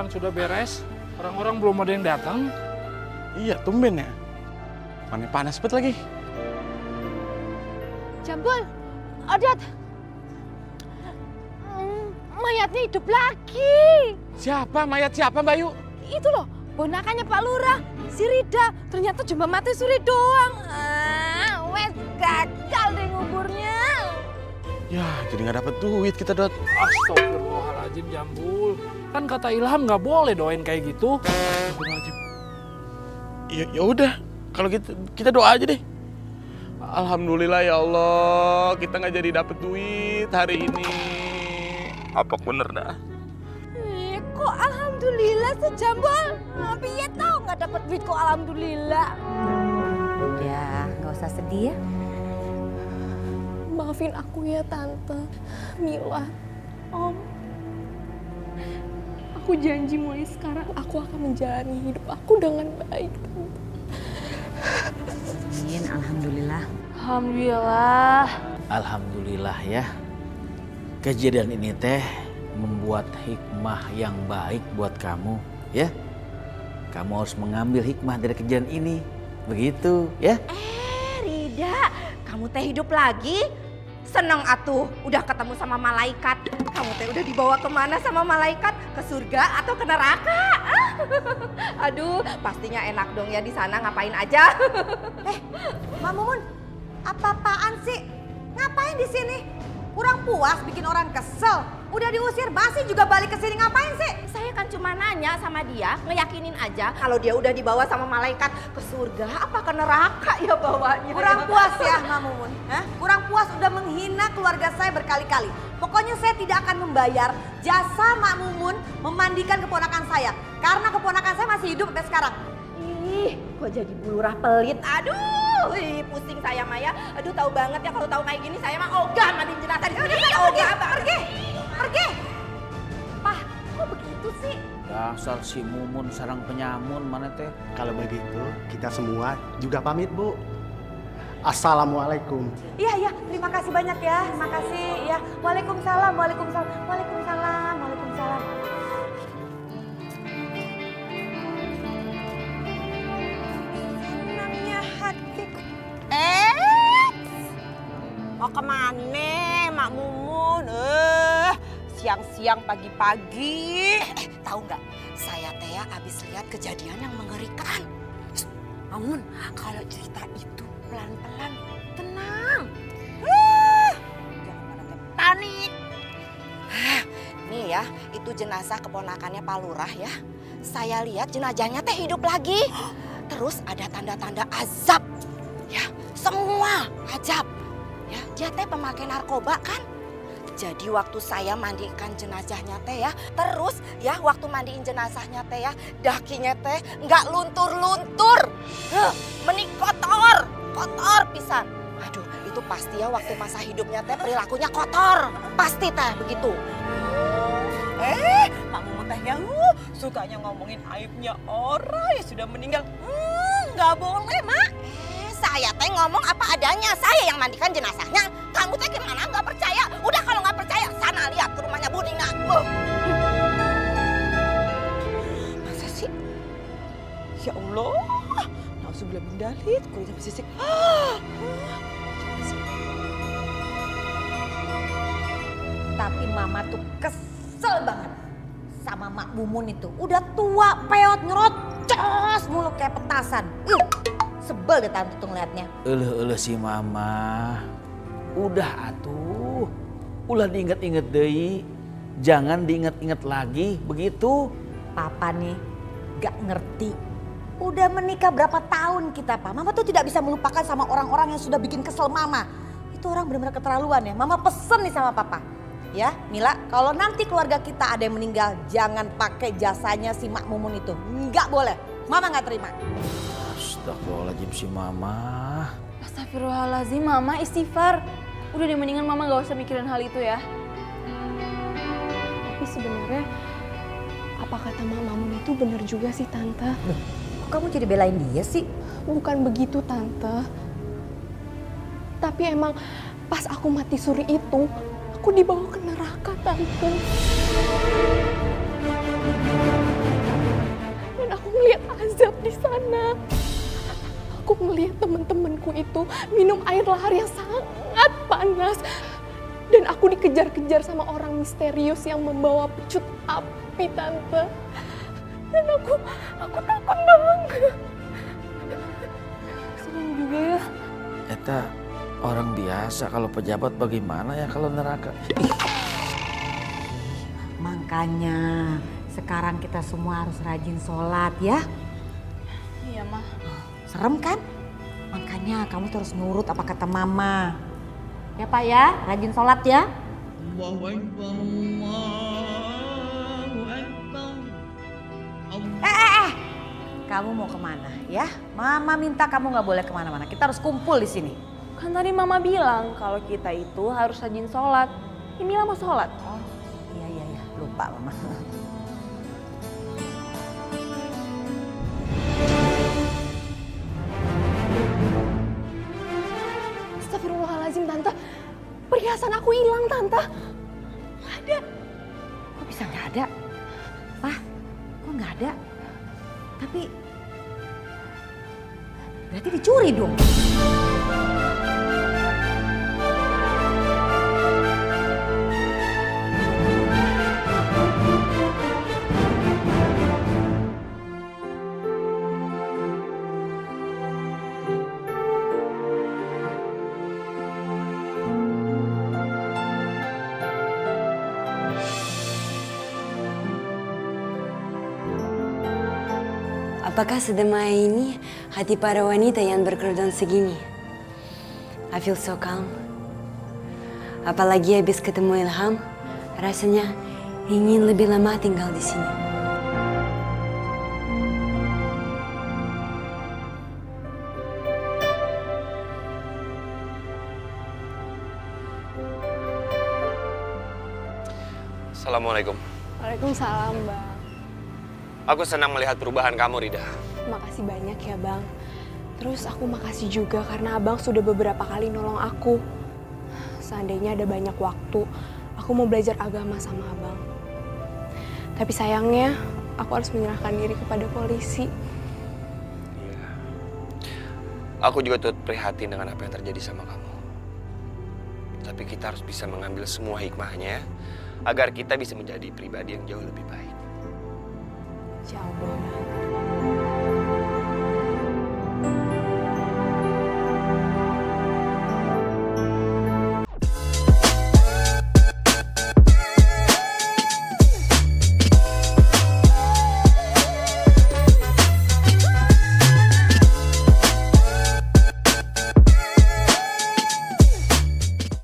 bilang sudah beres, orang-orang belum ada yang datang. Iya, tumben ya. Mana panas banget lagi. Jambul, Odot. Mayatnya hidup lagi. Siapa? Mayat siapa, Mbak Yu? Itu loh, ponakannya Pak Lurah, si Rida. Ternyata cuma mati suri doang. Wes gagal deh nguburnya. Ya, jadi nggak dapet duit kita, Dot. Astagfirullahaladzim, Jambul. Kan kata Ilham nggak boleh doain kayak gitu. Astagfirullahaladzim. Ya udah, kalau gitu kita doa aja deh. Alhamdulillah ya Allah, kita nggak jadi dapet duit hari ini. Apa bener dah? Kok alhamdulillah sih Jambul? Piye tau nggak dapat duit kok alhamdulillah. Ya, nggak usah sedih ya. Maafin aku ya Tante, Mila, Om. Aku janji mulai sekarang aku akan menjalani hidup aku dengan baik, Tante. Amin, alhamdulillah. Alhamdulillah. Alhamdulillah ya. Kejadian ini teh membuat hikmah yang baik buat kamu ya. Kamu harus mengambil hikmah dari kejadian ini. Begitu ya. Rida, kamu teh hidup lagi? Seneng atuh, udah ketemu sama malaikat. Kamu teh udah dibawa kemana sama malaikat? Ke surga atau ke neraka? Aduh, pastinya enak dong ya di sana, ngapain aja. Mbak Mumun, apa-apaan sih? Ngapain di sini? Kurang puas bikin orang kesel. Udah diusir, masih juga balik ke sini ngapain sih? Saya kan cuma nanya sama dia, ngeyakinin aja kalau dia udah dibawa sama malaikat ke surga apa ke neraka ya bawanya. Kurang puas ya Mbak Mumun? Hah? Kurang puas udah menghina keluarga saya berkali-kali. Pokoknya saya tidak akan membayar jasa Mbak Mumun memandikan keponakan saya. Karena keponakan saya masih hidup sampai sekarang. Ih, kok jadi bulurah pelit. Aduh, pusing saya Maya. Aduh, tahu banget ya kalau tahu kayak gini saya mah ogah mandiin jenazah di sini. Ogah banget. Pergi! Pah, kok begitu sih? Dasar si Mumun sarang penyamun mana teh. Kalau begitu, kita semua juga pamit, Bu. Assalamualaikum. Iya, terima kasih banyak ya. Terima kasih ya. Waalaikumsalam, waalaikumsalam, waalaikumsalam, waalaikumsalam. Senangnya hatiku. Mau kemana Mak Mumun? Siang-siang pagi-pagi. Tahu nggak? Saya teh abis lihat kejadian yang mengerikan. Bangun, kalau cerita itu pelan-pelan, tenang. Jangan pada teh panik. Nih ya, itu jenazah keponakannya Pak Lurah ya. Saya lihat jenazahnya teh hidup lagi. Terus ada tanda-tanda azab. Ya, semua azab. Ya, dia teh pemakai narkoba kan? Jadi waktu saya mandikan jenazahnya teh ya, terus ya waktu mandiin jenazahnya teh ya, dakinya teh nggak luntur-luntur. Menik kotor pisan. Aduh, itu pasti ya waktu masa hidupnya teh perilakunya kotor. Pasti teh begitu. Mak Mumun teh yang sukanya ngomongin aibnya orang yang sudah meninggal. Nggak boleh, Mak. Saya teh ngomong apa adanya, saya yang mandikan jenazahnya. Kamu teh gimana nggak percaya? Udah kalau nggak percaya, sana lihat ke rumahnya Budina. Masa sih? Ya Allah. Nauzubillah min dzalik. Kulitnya bersisik. Tapi Mama tuh kesel banget sama Mak Mumun itu. Udah tua, peot, nyerocos mulu kayak petasan. Sebel deh Tante tuh ngeliatnya. Eleh si Mama. Udah atuh. Ulah diinget-inget deui. Jangan diinget-inget lagi, begitu. Papa nih gak ngerti. Udah menikah berapa tahun kita, Pak. Mama tuh tidak bisa melupakan sama orang-orang yang sudah bikin kesel Mama. Itu orang benar-benar keterlaluan ya. Mama pesen nih sama Papa. Ya, Mila, kalau nanti keluarga kita ada yang meninggal, jangan pakai jasanya si Mak Mumun itu. Nggak boleh. Mama nggak terima. Astagfirullahaladzim si Mama. Astagfirullahaladzim, Mama istighfar. Udah deh mendingan Mama gak usah mikirin hal itu ya. Tapi sebenarnya apa kata Mak Mumun itu benar juga sih Tante. Kok kamu jadi belain dia sih? Bukan begitu Tante. Tapi emang pas aku mati suri itu, aku dibawa ke neraka Tante. Dan aku ngeliat azab di sana. Aku ngeliat temen-temenku itu minum air lahar yang sangat panas. Dan aku dikejar-kejar sama orang misterius yang membawa pecut api, Tante. Dan aku takut banget. Serem juga ya. Eta orang biasa, kalau pejabat bagaimana ya kalau neraka? Makanya sekarang kita semua harus rajin sholat ya. Iya, Mah. Serem kan? Makanya kamu terus nurut apa kata mama. Ya Pak ya, rajin sholat ya. Kamu mau kemana ya? Mama minta kamu nggak boleh kemana-mana. Kita harus kumpul di sini. Kan tadi Mama bilang kalau kita itu harus rajin sholat. Ini Mila mau sholat. Oh, iya. Lupa mama. Astagfirullahaladzim, Tante. Perhiasan aku hilang, Tante. Nggak ada. Kok bisa nggak ada? Pak, kok nggak ada? Tapi berarti dicuri dong. Apakah sedemai ini hati para wanita yang berkerudung segini? I feel so calm. Apalagi habis ketemu Ilham, rasanya ingin lebih lama tinggal di sini. Assalamualaikum. Waalaikumsalam, Bang. Aku senang melihat perubahan kamu, Rida. Makasih banyak ya, Bang. Terus aku makasih juga karena Abang sudah beberapa kali nolong aku. Seandainya ada banyak waktu, aku mau belajar agama sama Abang. Tapi sayangnya, aku harus menyerahkan diri kepada polisi. Iya. Aku juga turut prihatin dengan apa yang terjadi sama kamu. Tapi kita harus bisa mengambil semua hikmahnya agar kita bisa menjadi pribadi yang jauh lebih baik. Insya Allah.